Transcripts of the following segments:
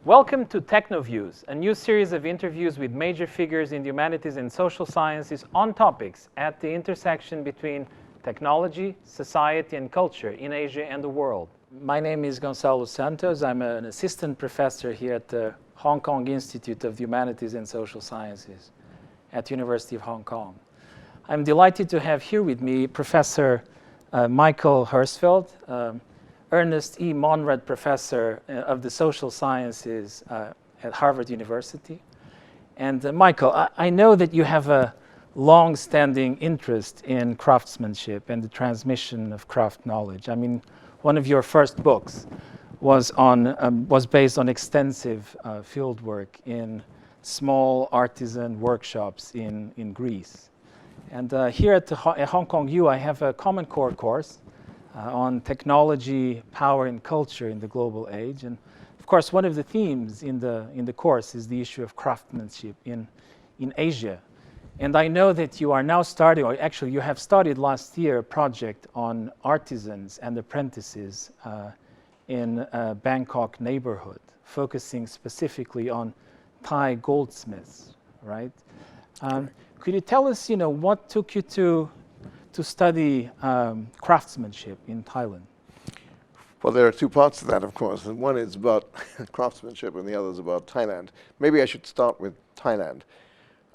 Welcome to TechnoViews, a new series of interviews with major figures in the humanities and social sciences on topics at the intersection between technology, society, and culture in Asia and the world. My name is Gonçalo Santos. I'm an assistant professor here at the Hong Kong Institute of the Humanities and Social Sciences at the University of Hong Kong. I'm delighted to have here with me Professor Michael Herzfeld, Ernest E. Monrad Professor of the Social Sciences at Harvard University. And Michael, I know that you have a long-standing interest in craftsmanship and the transmission of craft knowledge. I mean, one of your first books was based on extensive field work in small artisan workshops in Greece. And here at Hong Kong U, I have a Common Core course on technology, power, and culture in the global age. And of course, one of the themes in the course is the issue of craftsmanship in Asia. And I know that you are now starting, or actually you have started last year, a project on artisans and apprentices in a Bangkok neighborhood, focusing specifically on Thai goldsmiths, right? Could you tell us, what took you to study craftsmanship in Thailand? Well, there are two parts to that, of course. And one is about craftsmanship and the other is about Thailand. Maybe I should start with Thailand.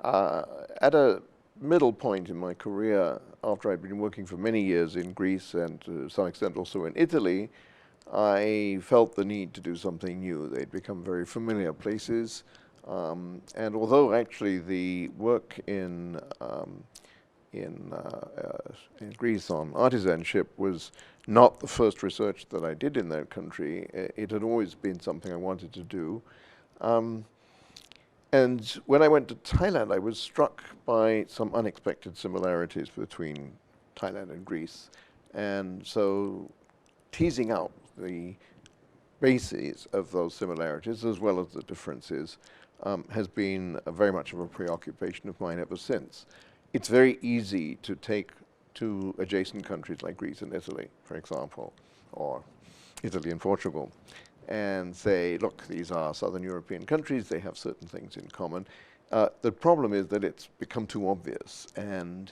At a middle point in my career, after I'd been working for many years in Greece and to some extent also in Italy, I felt the need to do something new. They'd become very familiar places. And although actually the work in Greece on artisanship was not the first research that I did in that country, it had always been something I wanted to do. And when I went to Thailand, I was struck by some unexpected similarities between Thailand and Greece. And so teasing out the bases of those similarities as well as the differences has been very much of a preoccupation of mine ever since. It's very easy to take two adjacent countries like Greece and Italy, for example, or Italy and Portugal, and say, look, these are Southern European countries, they have certain things in common. The problem is that it's become too obvious, and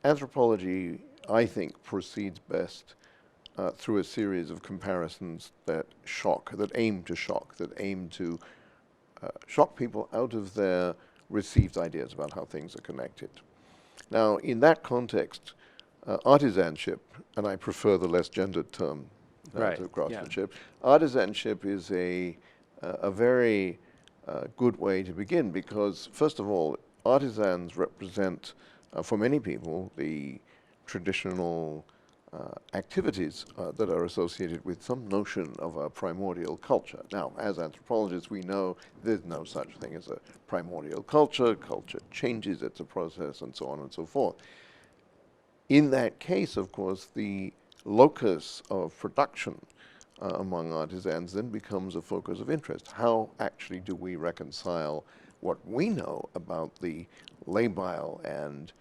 anthropology, I think, proceeds best through a series of comparisons that aim to shock people out of their received ideas about how things are connected. Now, in that context, artisanship, and I prefer the less gendered term to craftsmanship, artisanship is a very good way to begin because, first of all, artisans represent, for many people, the traditional activities that are associated with some notion of a primordial culture. Now, as anthropologists, we know there's no such thing as a primordial culture. Culture changes, it's a process, and so on and so forth. In that case, of course, the locus of production among artisans then becomes a focus of interest. How actually do we reconcile what we know about the labile and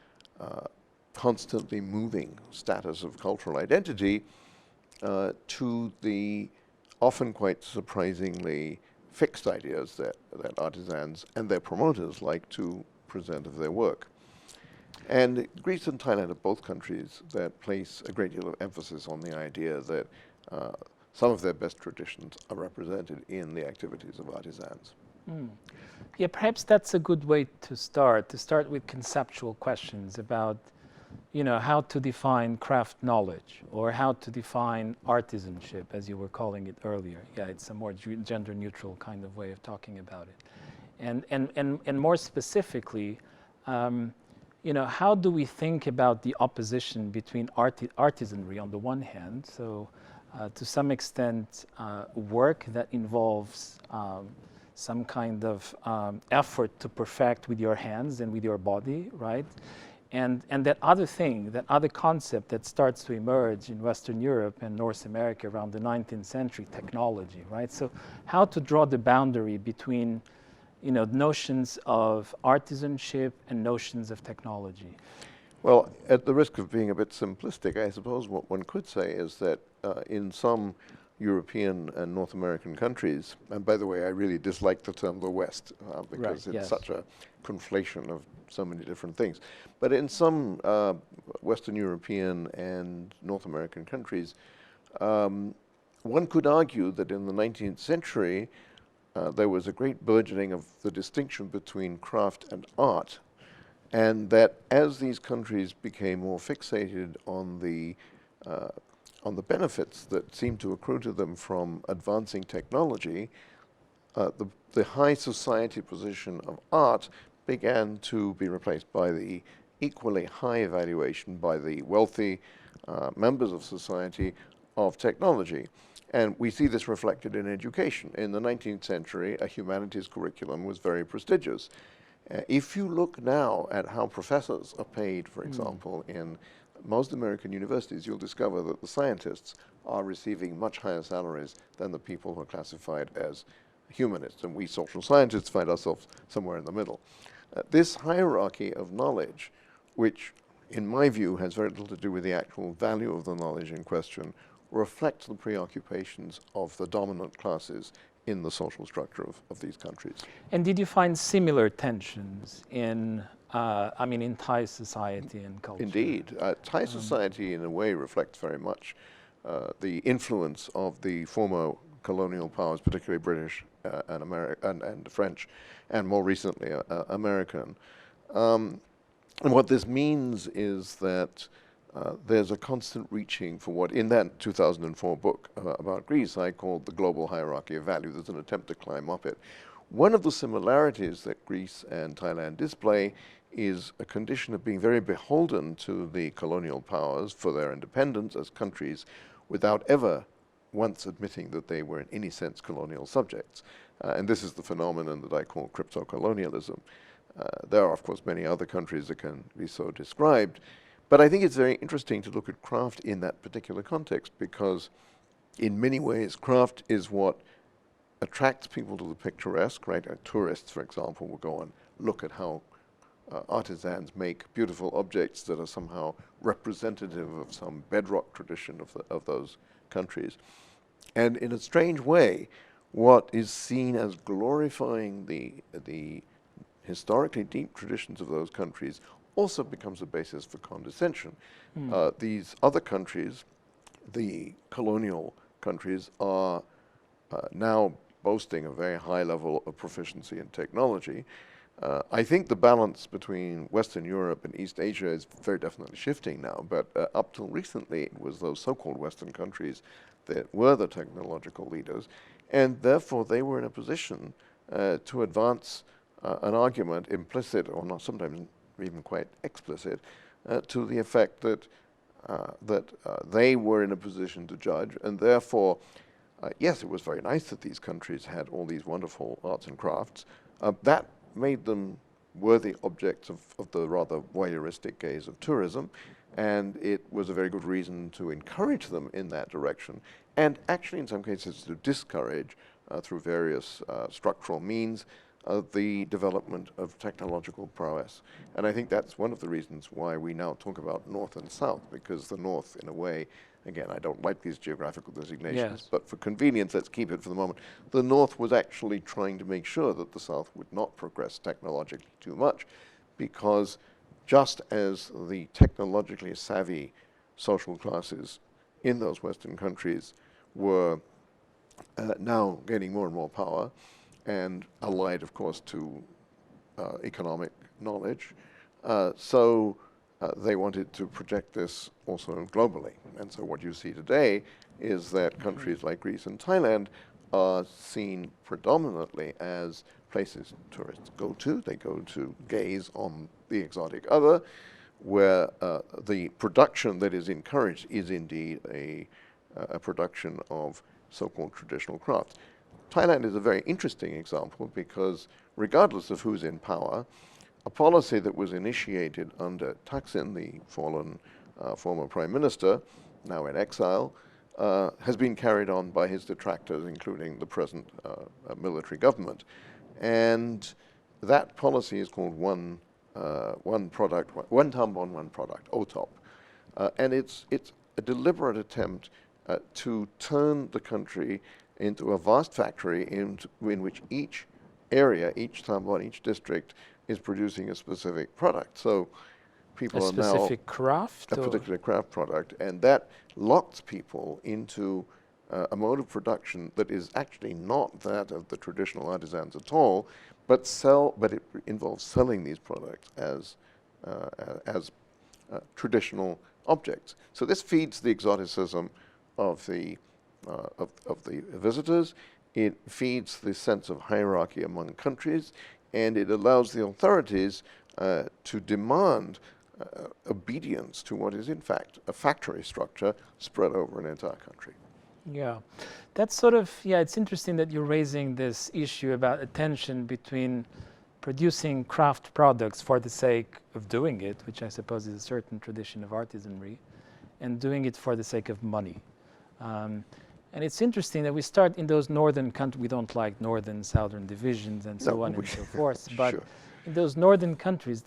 constantly moving status of cultural identity to the often quite surprisingly fixed ideas that artisans and their promoters like to present of their work. And Greece and Thailand are both countries that place a great deal of emphasis on the idea that some of their best traditions are represented in the activities of artisans. Yeah, perhaps that's a good way to start with conceptual questions about how to define craft knowledge or how to define artisanship, as you were calling it earlier. Yeah, it's a more gender-neutral kind of way of talking about it. And more specifically, how do we think about the opposition between artisanry on the one hand, so to some extent work that involves some kind of effort to perfect with your hands and with your body, right? And that other concept that starts to emerge in Western Europe and North America around the 19th century, technology, right? So how to draw the boundary between, notions of artisanship and notions of technology? Well, at the risk of being a bit simplistic, I suppose what one could say is that in some European and North American countries, and by the way, I really dislike the term the West because it's such a conflation of so many different things. But in some Western European and North American countries, one could argue that in the 19th century, there was a great burgeoning of the distinction between craft and art, and that as these countries became more fixated on the benefits that seemed to accrue to them from advancing technology, the high society position of art began to be replaced by the equally high evaluation by the wealthy members of society of technology. And we see this reflected in education. In the 19th century, a humanities curriculum was very prestigious. If you look now at how professors are paid, for example, in most American universities, you'll discover that the scientists are receiving much higher salaries than the people who are classified as humanists, and we social scientists find ourselves somewhere in the middle. This hierarchy of knowledge, which in my view has very little to do with the actual value of the knowledge in question, reflects the preoccupations of the dominant classes in the social structure of these countries. And did you find similar tensions in in Thai society and culture? Indeed. Thai society, in a way, reflects very much the influence of the former colonial powers, particularly British and French, and more recently American. And what this means is that there's a constant reaching for what, in that 2004 book about Greece, I called the global hierarchy of value. There's an attempt to climb up it. One of the similarities that Greece and Thailand display is a condition of being very beholden to the colonial powers for their independence as countries without ever once admitting that they were in any sense colonial subjects. And this is the phenomenon that I call cryptocolonialism. There are, of course, many other countries that can be so described, but I think it's very interesting to look at craft in that particular context because in many ways craft is what attracts people to the picturesque, right? Tourists, for example, will go and look at how artisans make beautiful objects that are somehow representative of some bedrock tradition of those countries. And in a strange way, what is seen as glorifying the historically deep traditions of those countries also becomes a basis for condescension. These other countries, the colonial countries, are now boasting a very high level of proficiency in technology. I think the balance between Western Europe and East Asia is very definitely shifting now, but up till recently it was those so-called Western countries that were the technological leaders, and therefore they were in a position to advance an argument, implicit or not, sometimes even quite explicit, to the effect that they were in a position to judge, and therefore, yes, it was very nice that these countries had all these wonderful arts and crafts. That made them worthy objects of the rather voyeuristic gaze of tourism, and it was a very good reason to encourage them in that direction, and actually in some cases to discourage, through various structural means, the development of technological prowess. And I think that's one of the reasons why we now talk about North and South, because the North, in a way, again, I don't like these geographical designations, but for convenience, let's keep it for the moment. The North was actually trying to make sure that the South would not progress technologically too much, because just as the technologically savvy social classes in those Western countries were now gaining more and more power, and allied, of course, to economic knowledge, so they wanted to project this also globally. And so what you see today is that countries like Greece and Thailand are seen predominantly as places tourists go to. They go to gaze on the exotic other, where the production that is encouraged is indeed a production of so-called traditional crafts. Thailand is a very interesting example because regardless of who's in power, a policy that was initiated under Thaksin, the fallen former prime minister, now in exile, has been carried on by his detractors, including the present military government. And that policy is called one product, one Tambon, one product, OTOP. And it's a deliberate attempt to turn the country into a vast factory in which each area, each town, each district is producing a specific product. So people are now... A specific craft? A particular craft product, and that locks people into a mode of production that is actually not that of the traditional artisans at all, but it involves selling these products as traditional objects. So this feeds the exoticism of the visitors. It feeds the sense of hierarchy among countries, and it allows the authorities to demand obedience to what is in fact a factory structure spread over an entire country. Yeah, that's sort of, it's interesting that you're raising this issue about a tension between producing craft products for the sake of doing it, which I suppose is a certain tradition of artisanry, and doing it for the sake of money. And it's interesting that we start in those northern countries. We don't like northern, southern divisions and so on and so forth, but sure. In those northern countries,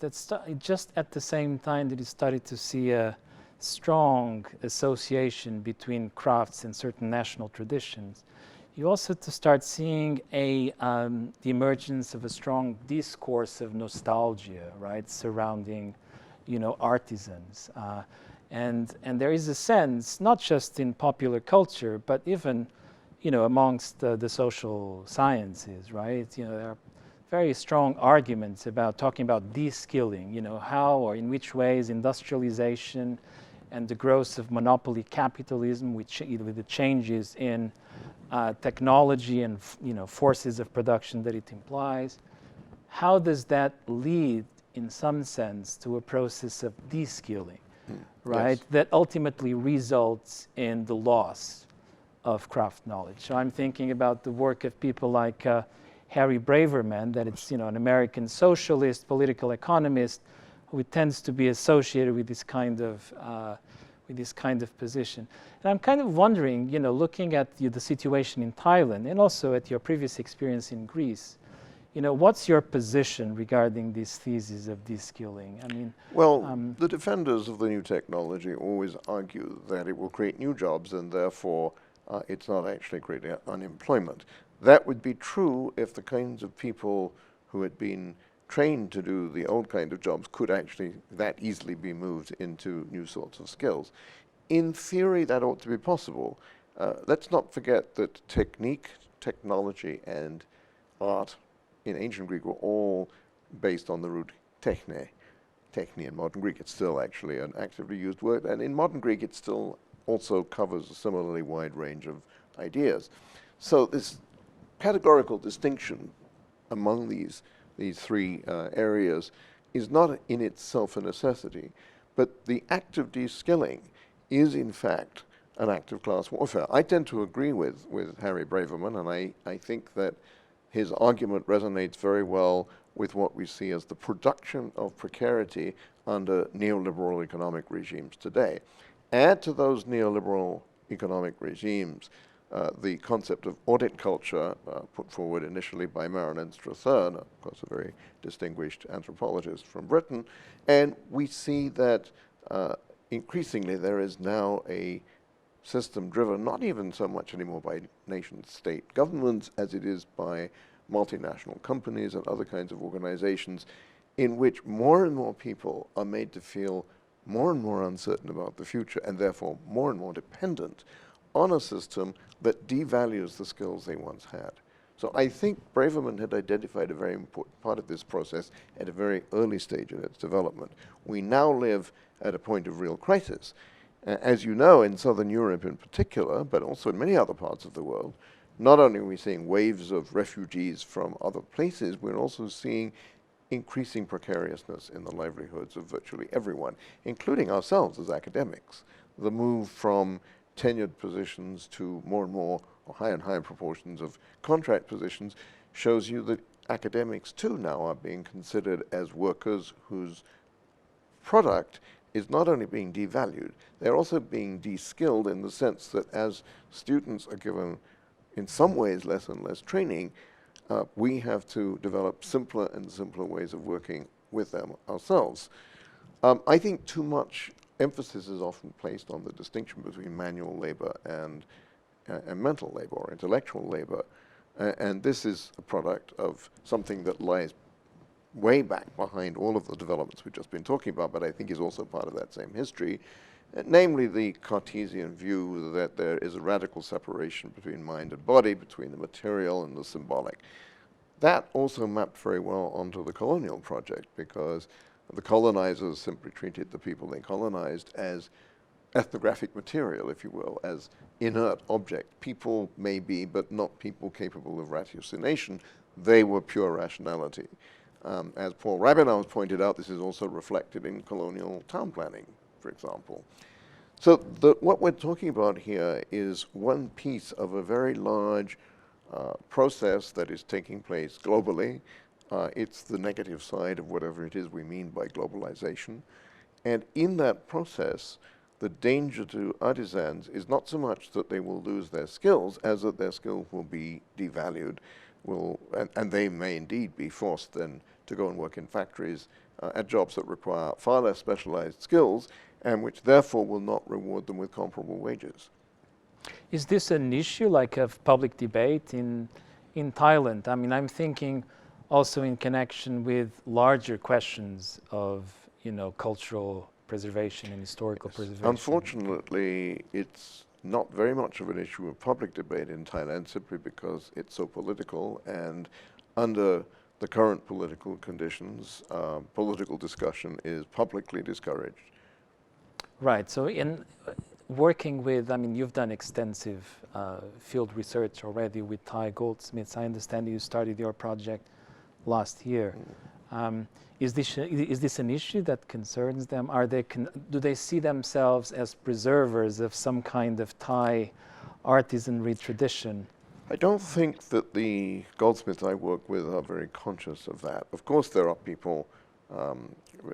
just at the same time that you started to see a strong association between crafts and certain national traditions, you also to start seeing the emergence of a strong discourse of nostalgia, right, surrounding, artisans, and there is a sense, not just in popular culture, but even, amongst the social sciences, right? There are very strong arguments about talking about de-skilling, how or in which ways industrialization and the growth of monopoly capitalism, with the changes in technology and forces of production that it implies, how does that lead, in some sense, to a process of de-skilling, right? Yes. That ultimately results in the loss of craft knowledge. So I'm thinking about the work of people like Harry Braverman, that it's an American socialist, political economist, who tends to be associated with this kind of position. And I'm kind of wondering, looking at the situation in Thailand and also at your previous experience in Greece, what's your position regarding these theses of de-skilling? I mean, the defenders of the new technology always argue that it will create new jobs and therefore it's not actually creating unemployment. That would be true if the kinds of people who had been trained to do the old kind of jobs could actually that easily be moved into new sorts of skills. In theory, that ought to be possible. Let's not forget that technique, technology, and art in ancient Greek were all based on the root techne. Techne in modern Greek, it's still actually an actively used word, and in modern Greek it still also covers a similarly wide range of ideas. So this categorical distinction among these three areas is not in itself a necessity, but the act of de-skilling is in fact an act of class warfare. I tend to agree with Harry Braverman, and I think that his argument resonates very well with what we see as the production of precarity under neoliberal economic regimes today. Add to those neoliberal economic regimes the concept of audit culture put forward initially by Marilyn Strathern, of course a very distinguished anthropologist from Britain, and we see that increasingly there is now a system driven not even so much anymore by nation-state governments as it is by multinational companies and other kinds of organizations, in which more and more people are made to feel more and more uncertain about the future and therefore more and more dependent on a system that devalues the skills they once had. So I think Braverman had identified a very important part of this process at a very early stage in its development. We now live at a point of real crisis. As you know, in Southern Europe in particular, but also in many other parts of the world, not only are we seeing waves of refugees from other places, we're also seeing increasing precariousness in the livelihoods of virtually everyone, including ourselves as academics. The move from tenured positions to more and more, or higher and higher proportions of contract positions shows you that academics too now are being considered as workers whose product is not only being devalued, they're also being de-skilled in the sense that as students are given in some ways less and less training, we have to develop simpler and simpler ways of working with them ourselves. I think too much emphasis is often placed on the distinction between manual labor and mental labor or intellectual labor. And this is a product of something that lies way back behind all of the developments we've just been talking about, but I think is also part of that same history, namely the Cartesian view that there is a radical separation between mind and body, between the material and the symbolic. That also mapped very well onto the colonial project, because the colonizers simply treated the people they colonized as ethnographic material, if you will, as inert object. People may be, but not people capable of ratiocination. They were pure rationality. As Paul Rabinow has pointed out, this is also reflected in colonial town planning, for example. So what we're talking about here is one piece of a very large process that is taking place globally. It's the negative side of whatever it is we mean by globalization. And in that process, the danger to artisans is not so much that they will lose their skills as that their skills will be devalued, and they may indeed be forced then to go and work in factories at jobs that require far less specialized skills and which therefore will not reward them with comparable wages. Is this an issue like of public debate in Thailand? I mean, I'm thinking also in connection with larger questions of, cultural preservation and historical preservation. Unfortunately, it's not very much of an issue of public debate in Thailand, simply because it's so political, and under the current political conditions, political discussion is publicly discouraged. Right. So in working with, you've done extensive field research already with Thai goldsmiths. I understand you started your project last year. Is this an issue that concerns them? Do they see themselves as preservers of some kind of Thai artisanry tradition? I don't think that the goldsmiths I work with are very conscious of that. Of course, there are people,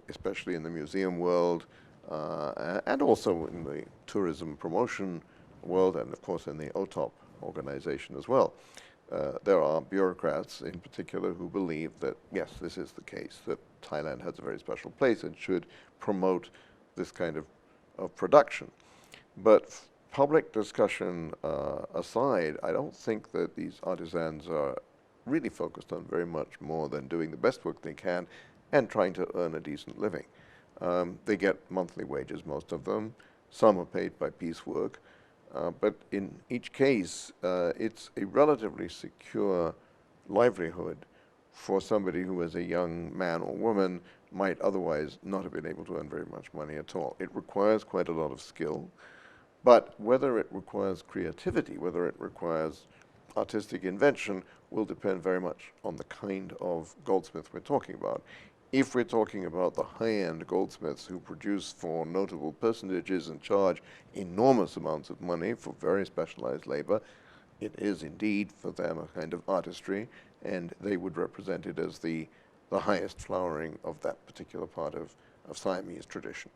especially in the museum world, and also in the tourism promotion world, and of course in the OTOP organization as well. There are bureaucrats in particular who believe that, yes, this is the case, that Thailand has a very special place and should promote this kind of production. But public discussion aside, I don't think that these artisans are really focused on very much more than doing the best work they can and trying to earn a decent living. They get monthly wages, most of them. Some are paid by piecework. But in each case, it's a relatively secure livelihood for somebody who, as a young man or woman, might otherwise not have been able to earn very much money at all. It requires quite a lot of skill, but whether it requires creativity, whether it requires artistic invention, will depend very much on the kind of goldsmith we're talking about. If we're talking about the high-end goldsmiths who produce for notable personages and charge enormous amounts of money for very specialized labor, it is indeed for them a kind of artistry, and they would represent it as the highest flowering of that particular part of Siamese tradition.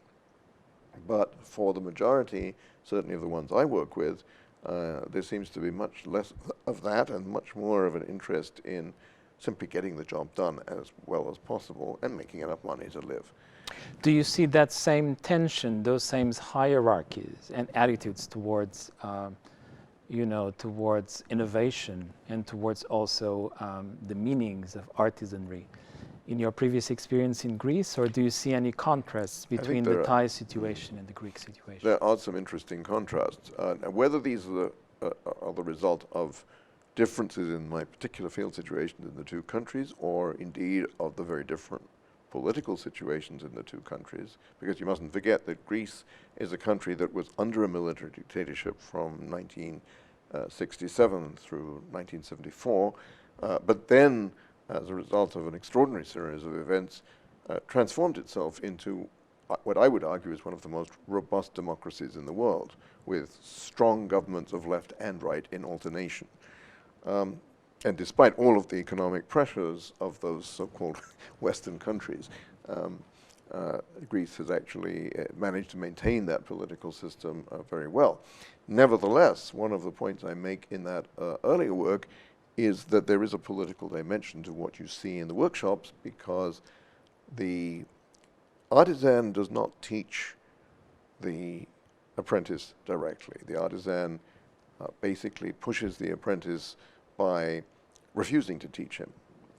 But for the majority, certainly of the ones I work with, there seems to be much less of that and much more of an interest in simply getting the job done as well as possible and making enough money to live. Do you see that same tension, those same hierarchies and attitudes towards, towards innovation and towards also the meanings of artisanry in your previous experience in Greece, or do you see any contrasts between the Thai situation and the Greek situation? There are some interesting contrasts. Whether these are the result of differences in my particular field situations in the two countries, or indeed of the very different political situations in the two countries, because you mustn't forget that Greece is a country that was under a military dictatorship from 1967 through 1974, but then, as a result of an extraordinary series of events, transformed itself into what I would argue is one of the most robust democracies in the world, with strong governments of left and right in alternation. And despite all of the economic pressures of those so-called Western countries, Greece has actually managed to maintain that political system very well. Nevertheless, one of the points I make in that earlier work is that there is a political dimension to what you see in the workshops, because the artisan does not teach the apprentice directly. The artisan basically pushes the apprentice by refusing to teach him,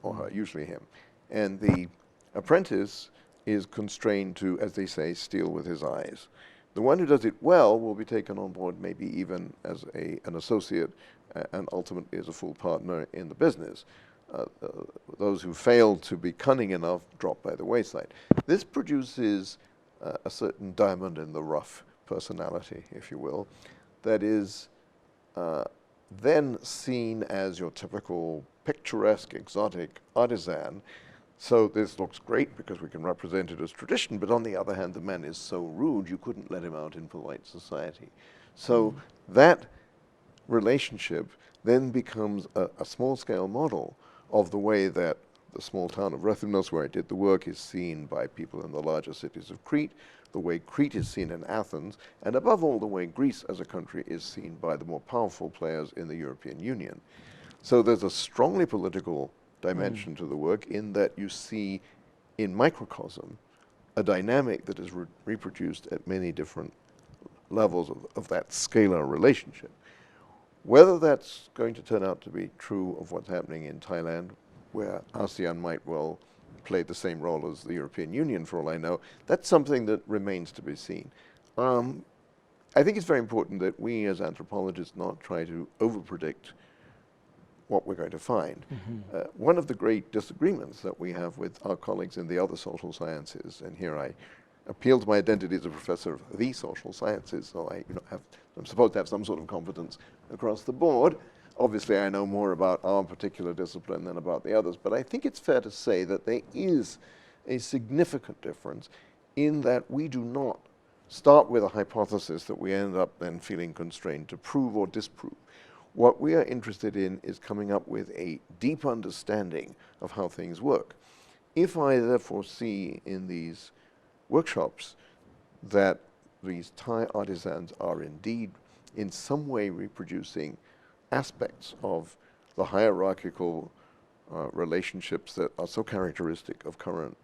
or her, usually him. And the apprentice is constrained to, as they say, steal with his eyes. The one who does it well will be taken on board maybe even as an associate and ultimately as a full partner in the business. Those who fail to be cunning enough drop by the wayside. This produces a certain diamond in the rough personality, if you will, that is then seen as your typical picturesque, exotic artisan. So this looks great because we can represent it as tradition, but on the other hand, the man is so rude, you couldn't let him out in polite society. So that relationship then becomes a small-scale model of the way that the small town of Rethymnos, where I did the work, is seen by people in the larger cities of Crete, the way Crete is seen in Athens, and above all, the way Greece as a country is seen by the more powerful players in the European Union. So there's a strongly political dimension to the work in that you see in microcosm a dynamic that is reproduced at many different levels of that scalar relationship. Whether that's going to turn out to be true of what's happening in Thailand, where ASEAN might well play the same role as the European Union, for all I know, that's something that remains to be seen. I think it's very important that we as anthropologists not try to overpredict what we're going to find. One of the great disagreements that we have with our colleagues in the other social sciences, and here I appeal to my identity as a professor of the social sciences, so I'm supposed to have some sort of competence across the board. Obviously, I know more about our particular discipline than about the others, but I think it's fair to say that there is a significant difference in that we do not start with a hypothesis that we end up then feeling constrained to prove or disprove. What we are interested in is coming up with a deep understanding of how things work. If I therefore see in these workshops that these Thai artisans are indeed in some way reproducing aspects of the hierarchical relationships that are so characteristic of current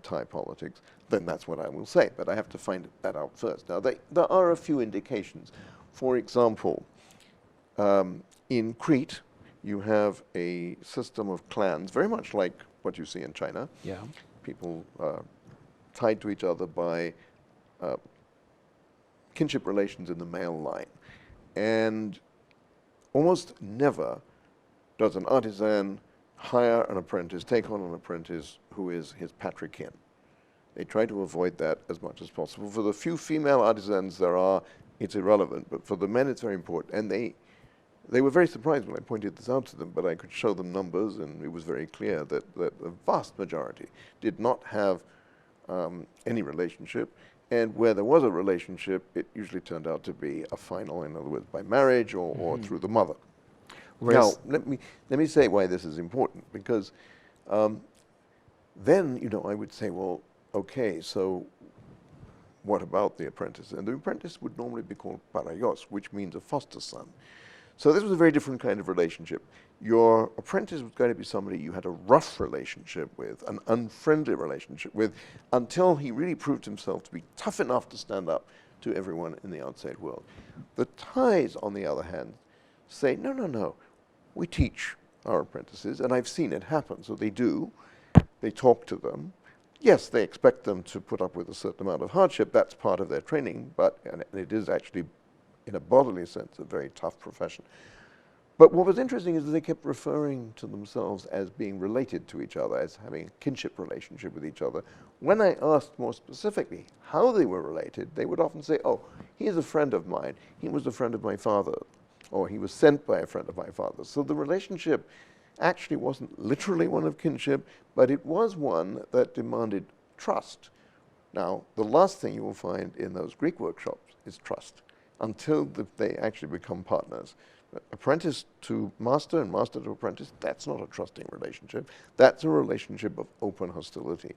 Thai politics, then that's what I will say. But I have to find that out first. Now, there are a few indications. For example, in Crete, you have a system of clans, very much like what you see in China. Yeah. People tied to each other by kinship relations in the male line. And almost never does an artisan hire an apprentice, take on an apprentice who is his patrikin. They try to avoid that as much as possible. For the few female artisans there are, it's irrelevant, but for the men it's very important. And they were very surprised when I pointed this out to them, but I could show them numbers, and it was very clear that the vast majority did not have any relationship. And where there was a relationship, it usually turned out to be a final, in other words, by marriage or through the mother. Now, let me say why this is important, because then, I would say, well, okay, so what about the apprentice? And the apprentice would normally be called parayos, which means a foster son. So this was a very different kind of relationship. Your apprentice was going to be somebody you had a rough relationship with, an unfriendly relationship with, until he really proved himself to be tough enough to stand up to everyone in the outside world. The Thais, on the other hand, say, no, we teach our apprentices, and I've seen it happen, so they do. They talk to them. Yes, they expect them to put up with a certain amount of hardship. That's part of their training, but and it is actually, in a bodily sense, a very tough profession. But what was interesting is that they kept referring to themselves as being related to each other, as having a kinship relationship with each other. When I asked more specifically how they were related, they would often say, oh, he is a friend of mine. He was a friend of my father, or he was sent by a friend of my father. So the relationship actually wasn't literally one of kinship, but it was one that demanded trust. Now, the last thing you will find in those Greek workshops is trust, until they actually become partners. Apprentice to master and master to apprentice, that's not a trusting relationship. That's a relationship of open hostility.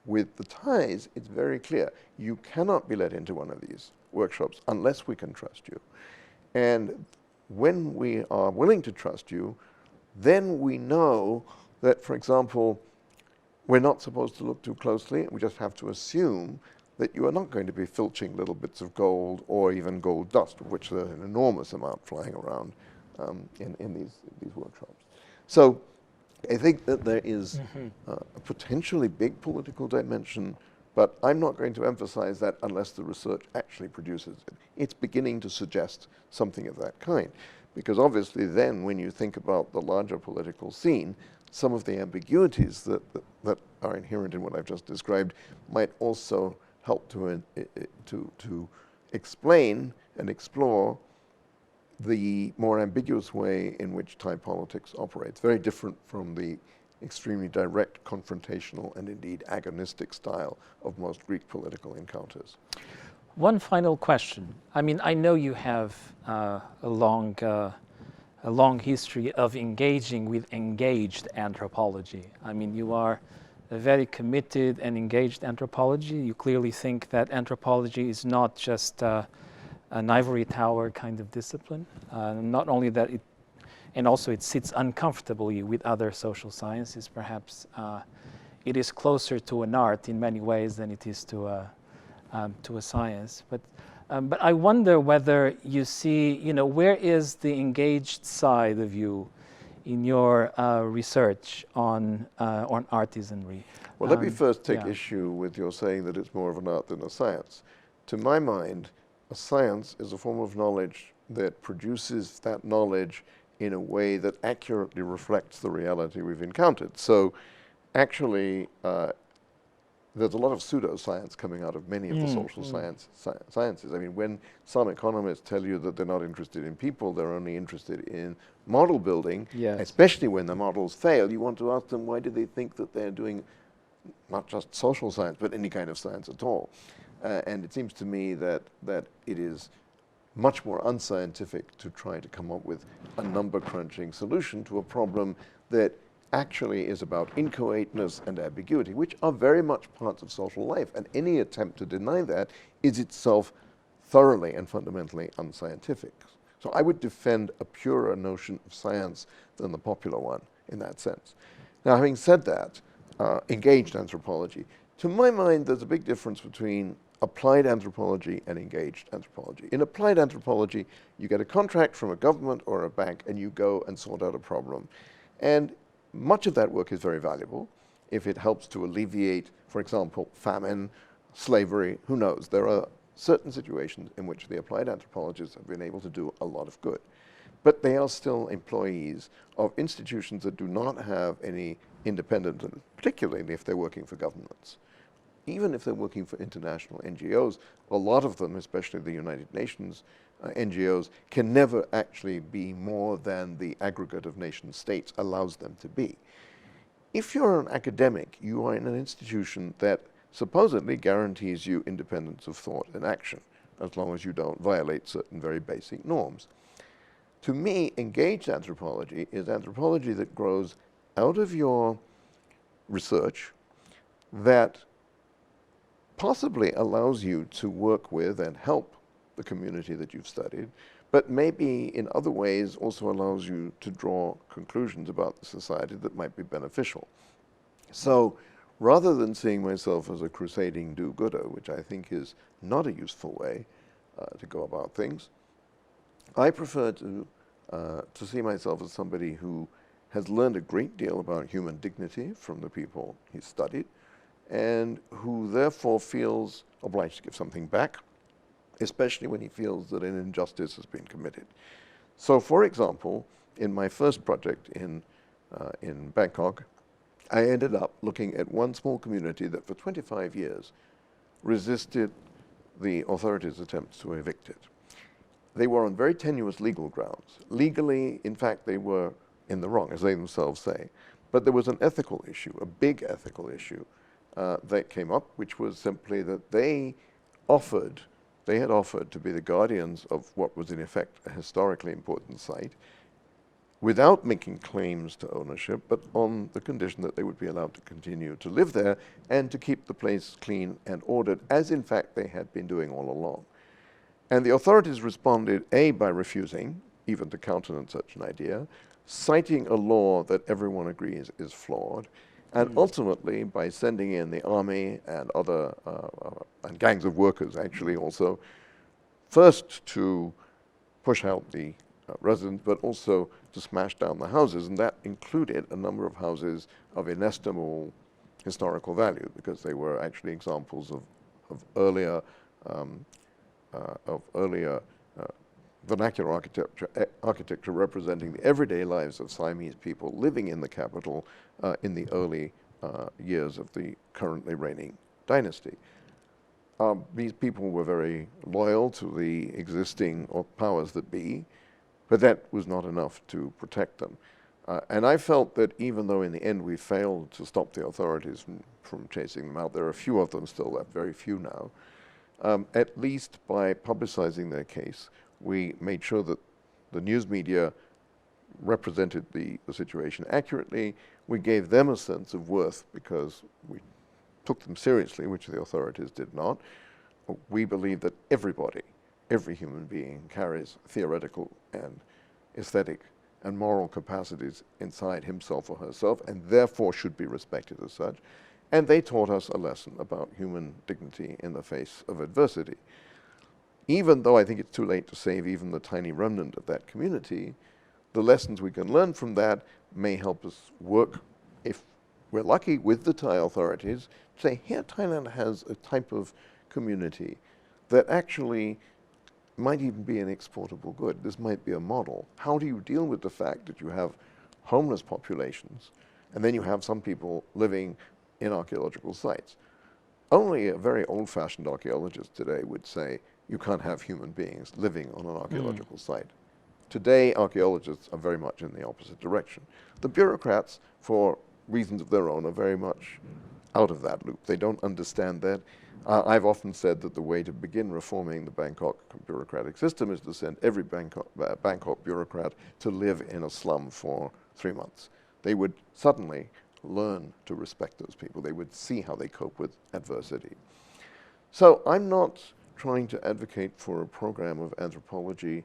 With the Thais, it's very clear. You cannot be let into one of these workshops unless we can trust you. And when we are willing to trust you, then we know that, for example, we're not supposed to look too closely. We just have to assume that you are not going to be filching little bits of gold or even gold dust, of which there's an enormous amount flying around in these workshops. So I think that there is a potentially big political dimension, but I'm not going to emphasize that unless the research actually produces it. It's beginning to suggest something of that kind, because obviously then when you think about the larger political scene, some of the ambiguities that are inherent in what I've just described might also help to explain and explore the more ambiguous way in which Thai politics operates, very different from the extremely direct, confrontational, and indeed agonistic style of most Greek political encounters. One final question. I mean, I know you have a long history of engaging with engaged anthropology. I mean, you are a very committed and engaged anthropology. You clearly think that anthropology is not just an ivory tower kind of discipline. Not only that, and also it sits uncomfortably with other social sciences. Perhaps it is closer to an art in many ways than it is to a science. But I wonder whether you see, where is the engaged side of you in your research on artisanry? Well, let me first take issue with your saying that it's more of an art than a science. To my mind, a science is a form of knowledge that produces that knowledge in a way that accurately reflects the reality we've encountered. So actually, there's a lot of pseudoscience coming out of many of the social sciences. I mean, when some economists tell you that they're not interested in people, they're only interested in model building, especially when the models fail, you want to ask them, why do they think that they're doing not just social science, but any kind of science at all? And it seems to me that it is much more unscientific to try to come up with a number-crunching solution to a problem that actually is about inchoateness and ambiguity, which are very much parts of social life. And any attempt to deny that is itself thoroughly and fundamentally unscientific. So I would defend a purer notion of science than the popular one in that sense. Now, having said that, engaged anthropology. To my mind, there's a big difference between applied anthropology and engaged anthropology. In applied anthropology, you get a contract from a government or a bank and you go and sort out a problem. And much of that work is very valuable if it helps to alleviate, for example, famine, slavery, who knows. There are certain situations in which the applied anthropologists have been able to do a lot of good. But they are still employees of institutions that do not have any independence, particularly if they're working for governments. Even if they're working for international NGOs, a lot of them, especially the United Nations NGOs, can never actually be more than the aggregate of nation states allows them to be. If you're an academic, you are in an institution that supposedly guarantees you independence of thought and action, as long as you don't violate certain very basic norms. To me, engaged anthropology is anthropology that grows out of your research that possibly allows you to work with and help the community that you've studied, but maybe in other ways also allows you to draw conclusions about the society that might be beneficial. So rather than seeing myself as a crusading do-gooder, which I think is not a useful way to go about things, I prefer to see myself as somebody who has learned a great deal about human dignity from the people he's studied, and who therefore feels obliged to give something back, especially when he feels that an injustice has been committed. So, for example, in my first project in Bangkok, I ended up looking at one small community that for 25 years resisted the authorities' attempts to evict it. They were on very tenuous legal grounds. Legally, in fact, they were in the wrong, as they themselves say. But there was an ethical issue, a big ethical issue, that came up, which was simply that they had offered to be the guardians of what was in effect a historically important site without making claims to ownership, but on the condition that they would be allowed to continue to live there and to keep the place clean and ordered, as in fact they had been doing all along. And the authorities responded, A, by refusing even to countenance such an idea, citing a law that everyone agrees is flawed, And ultimately, by sending in the army and other and gangs of workers, actually, also, first to push out the residents, but also to smash down the houses, and that included a number of houses of inestimable historical value, because they were actually examples of earlier vernacular architecture representing the everyday lives of Siamese people living in the capital in the early years of the currently reigning dynasty. These people were very loyal to the existing powers that be, but that was not enough to protect them. And I felt that even though in the end we failed to stop the authorities from chasing them out, there are a few of them still left, very few now, at least by publicizing their case, we made sure that the news media represented the situation accurately. We gave them a sense of worth because we took them seriously, which the authorities did not. We believe that everybody, every human being, carries theoretical and aesthetic and moral capacities inside himself or herself, and therefore should be respected as such. And they taught us a lesson about human dignity in the face of adversity. Even though I think it's too late to save even the tiny remnant of that community, the lessons we can learn from that may help us work, if we're lucky, with the Thai authorities, to say, here Thailand has a type of community that actually might even be an exportable good. This might be a model. How do you deal with the fact that you have homeless populations, and then you have some people living in archaeological sites? Only a very old-fashioned archaeologist today would say, you can't have human beings living on an archaeological site. Today, archaeologists are very much in the opposite direction. The bureaucrats, for reasons of their own, are very much out of that loop. They don't understand that. I've often said that the way to begin reforming the Bangkok bureaucratic system is to send every Bangkok bureaucrat to live in a slum for 3 months. They would suddenly learn to respect those people. They would see how they cope with adversity. So I'm not trying to advocate for a program of anthropology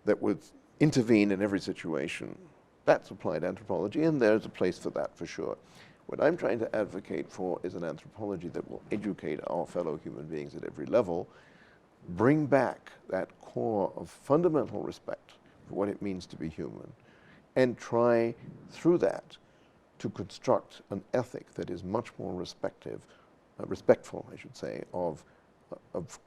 that would intervene in every situation. That's applied anthropology, and there's a place for that for sure. What I'm trying to advocate for is an anthropology that will educate our fellow human beings at every level, bring back that core of fundamental respect for what it means to be human, and try through that to construct an ethic that is much more respectful, I should say, of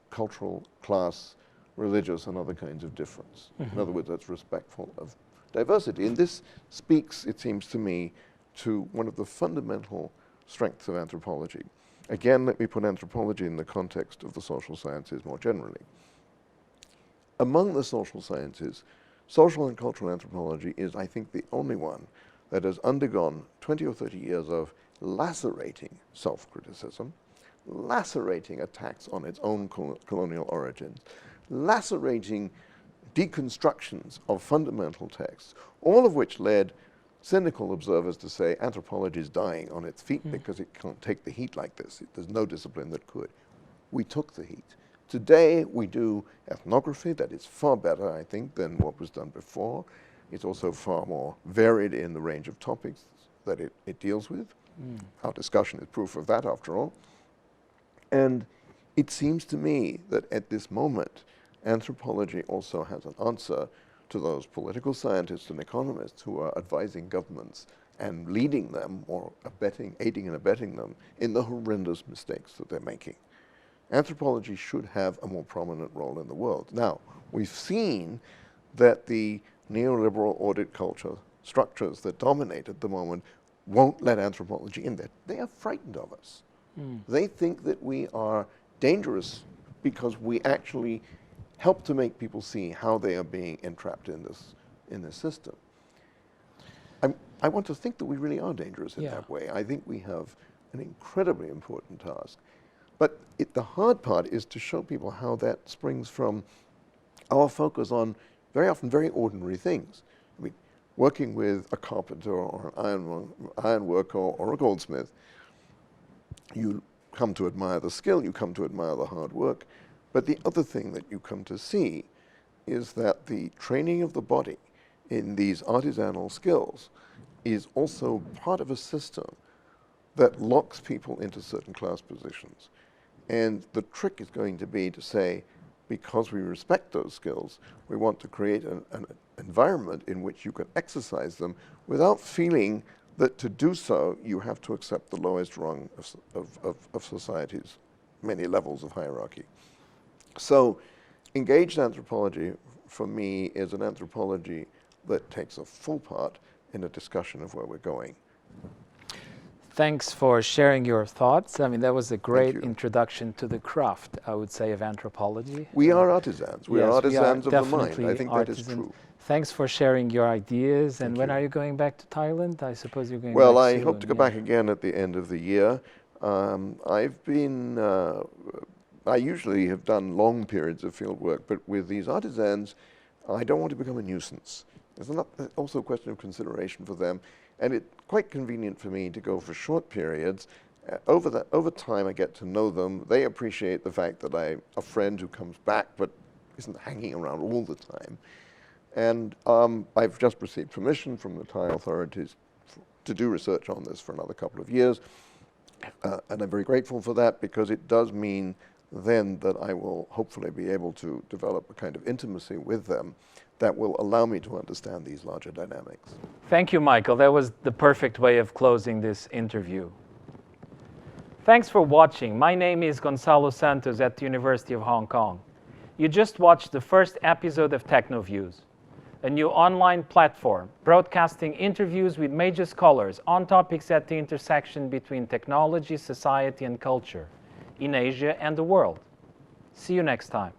cultural, class, religious, and other kinds of difference. In other words, that's respectful of diversity. And this speaks, it seems to me, to one of the fundamental strengths of anthropology. Again, let me put anthropology in the context of the social sciences more generally. Among the social sciences, social and cultural anthropology is, I think, the only one that has undergone 20 or 30 years of lacerating self-criticism, lacerating attacks on its own colonial origins, lacerating deconstructions of fundamental texts, all of which led cynical observers to say anthropology is dying on its feet because it can't take the heat like this. There's no discipline that could. We took the heat. Today we do ethnography that is far better, I think, than what was done before. It's also far more varied in the range of topics that it deals with. Our discussion is proof of that, after all. And it seems to me that at this moment, anthropology also has an answer to those political scientists and economists who are advising governments and leading them or aiding and abetting them in the horrendous mistakes that they're making. Anthropology should have a more prominent role in the world. Now, we've seen that the neoliberal audit culture structures that dominate at the moment won't let anthropology in there. They are frightened of us. They think that we are dangerous because we actually help to make people see how they are being entrapped in this system. I want to think that we really are dangerous in that way. I think we have an incredibly important task. But the hard part is to show people how that springs from our focus on very often very ordinary things. I mean, working with a carpenter or an iron worker or a goldsmith, you come to admire the skill, you come to admire the hard work, but the other thing that you come to see is that the training of the body in these artisanal skills is also part of a system that locks people into certain class positions. And the trick is going to be to say, because we respect those skills, we want to create an environment in which you can exercise them without feeling that to do so, you have to accept the lowest rung of society's many levels of hierarchy. So engaged anthropology, for me, is an anthropology that takes a full part in a discussion of where we're going. Thanks for sharing your thoughts. I mean, that was a great introduction to the craft, I would say, of anthropology. We are artisans. We are artisans of the mind. I think that is true. Thanks for sharing your ideas. And when are you going back to Thailand? I suppose you're going back soon. Well, I soon, hope to go back again at the end of the year. I usually have done long periods of field work, but with these artisans, I don't want to become a nuisance. There's also a question of consideration for them. And it's quite convenient for me to go for short periods. Over time, I get to know them. They appreciate the fact that I'm a friend who comes back but isn't hanging around all the time. And I've just received permission from the Thai authorities to do research on this for another couple of years. And I'm very grateful for that, because it does mean then that I will hopefully be able to develop a kind of intimacy with them that will allow me to understand these larger dynamics. Thank you, Michael. That was the perfect way of closing this interview. Thanks for watching. My name is Gonzalo Santos at the University of Hong Kong. You just watched the first episode of TechnoViews, a new online platform broadcasting interviews with major scholars on topics at the intersection between technology, society, and culture in Asia and the world. See you next time.